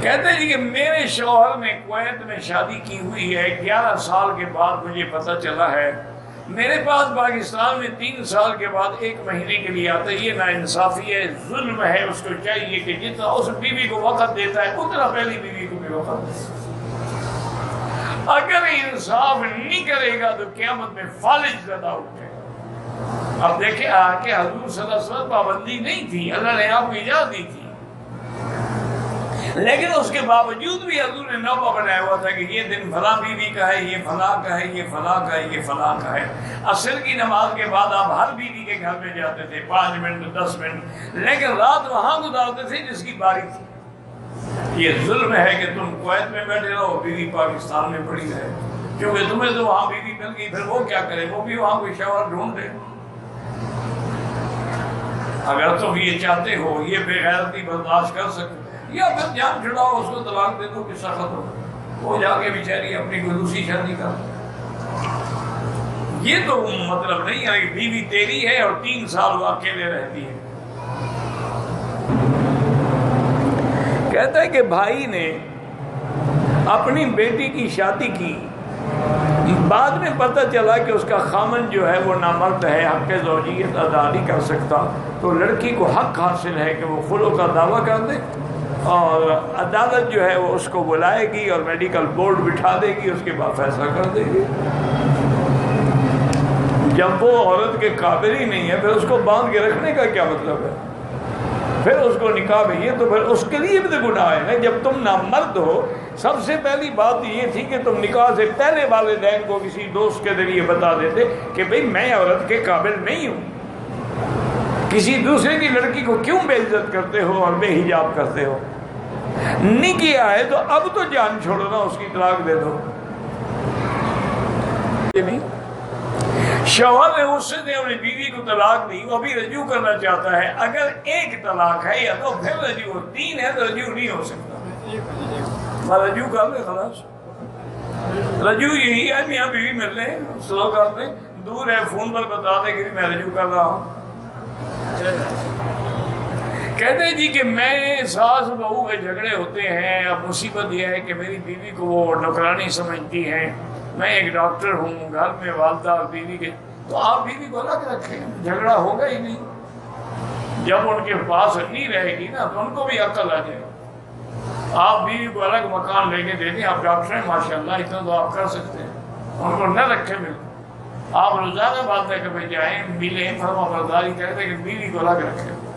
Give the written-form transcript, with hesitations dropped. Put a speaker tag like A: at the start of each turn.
A: کہتے ہیں جی کہ میرے شوہر نے کویت میں شادی کی ہوئی ہے، 11 سال کے بعد مجھے پتہ چلا ہے، میرے پاس پاکستان میں 3 سال کے بعد 1 مہینے کے لیے آتا ہے۔ یہ ناانصافی ہے، ظلم ہے۔ اس کو چاہیے کہ جتنا اس بیوی کو وقت دیتا ہے اتنا پہلی بیوی کو بھی وقت دے۔ اگر انصاف نہیں کرے گا تو قیامت میں فالج زدہ اٹھے گا۔ اب دیکھیں کہ حضور صلی اللہ علیہ وسلم پابندی نہیں تھی، اللہ نے آپ کو اجازت دی تھی، لیکن اس کے باوجود بھی حضور نے نوبہ بنایا ہوا تھا کہ یہ دن فلاں بیوی کا ہے، یہ فلاں کا ہے، یہ فلاں کا ہے، یہ فلاں کا ہے۔ عصر کی نماز کے بعد آپ ہر بیوی کے گھر میں جاتے تھے 5 منٹ 10 منٹ، لیکن رات وہاں گزارتے تھے جس کی باری تھی۔ یہ ظلم ہے کہ تم کویت میں بیٹھے رہو، بیوی پاکستان میں پڑی رہے، کیونکہ تمہیں تو وہاں بیوی مل گئی، پھر وہ کیا کرے؟ وہ بھی وہاں کوئی شوہر ڈھونڈ دے۔ اگر تم یہ چاہتے ہو، یہ بے غیرتی برداشت کر سکتے، یا پھر جان چھڑاؤ، اس کو طلاق دے دو کہ سخت ہو، وہ جا کے بیچاری اپنی کوئی دوسری شادی کر۔ یہ تو مطلب نہیں ہے کہ بیوی تیری ہے اور 3 سال وہ اکیلے رہتی ہے۔ کہتا ہے کہ بھائی نے اپنی بیٹی کی شادی کی، بعد میں پتہ چلا کہ اس کا خامن جو ہے وہ نامرد ہے، حق زوجیت ادا نہیں کر سکتا، تو لڑکی کو حق حاصل ہے کہ وہ خلع کا دعویٰ کر دے، اور عدالت جو ہے وہ اس کو بلائے گی اور میڈیکل بورڈ بٹھا دے گی، اس کے بعد فیصلہ کر دے گی۔ جب وہ عورت کے قابل ہی نہیں ہے پھر اس کو باندھ کے رکھنے کا کیا مطلب ہے؟ پھر اس کو نکاح بھی ہے تو پھر اس کے لیے بھی تو گناہ ہے نا۔ جب تم نامرد ہو، سب سے پہلی بات یہ تھی کہ تم نکاح سے پہلے والدین کو کسی دوست کے ذریعے بتا دیتے کہ بھئی میں عورت کے قابل نہیں ہوں۔ کسی دوسرے کی لڑکی کو کیوں بے عزت کرتے ہو اور بے حجاب کرتے ہو؟ نہیں کیا ہے تو اب تو جان چھوڑو نا، اس کی طلاق دے دو۔ شوہر نے اس سے اپنی بیوی کو طلاق دی، وہ بھی رجوع کرنا چاہتا ہے، اگر 1 طلاق ہے یا تو پھر رجوع، 3 ہے تو رجوع نہیں ہو سکتا۔ رجوع کر لے، خلاص رجوع یہی ہے، میاں بیوی مل لیں، سلو کر دیں، دور ہے فون پر بتا دیں کہ میں رجوع کر رہا ہوں۔ کہتے ہیں جی کہ میں ساس بہو کے جھگڑے ہوتے ہیں، اب مصیبت یہ ہے کہ میری بیوی کو وہ نوکرانی سمجھتی ہیں، میں ایک ڈاکٹر ہوں، گھر میں والدہ اور بیوی کے، تو آپ بیوی کو الگ رکھیں، جھگڑا ہوگا ہی نہیں۔ جب ان کے پاس نہیں رہے گی نا تو ان کو بھی عقل آ جائے گی۔ آپ بیوی کو الگ مکان لے کے دے دیں، آپ ڈاکٹر ہیں ماشاءاللہ، اتنا تو آپ کر سکتے ہیں، ان کو نہ رکھے مل، آپ روزانہ بات ہے کہ بھائی جائیں ملیں، فرما برداری کریں، کہ بیوی کو الگ رکھیں۔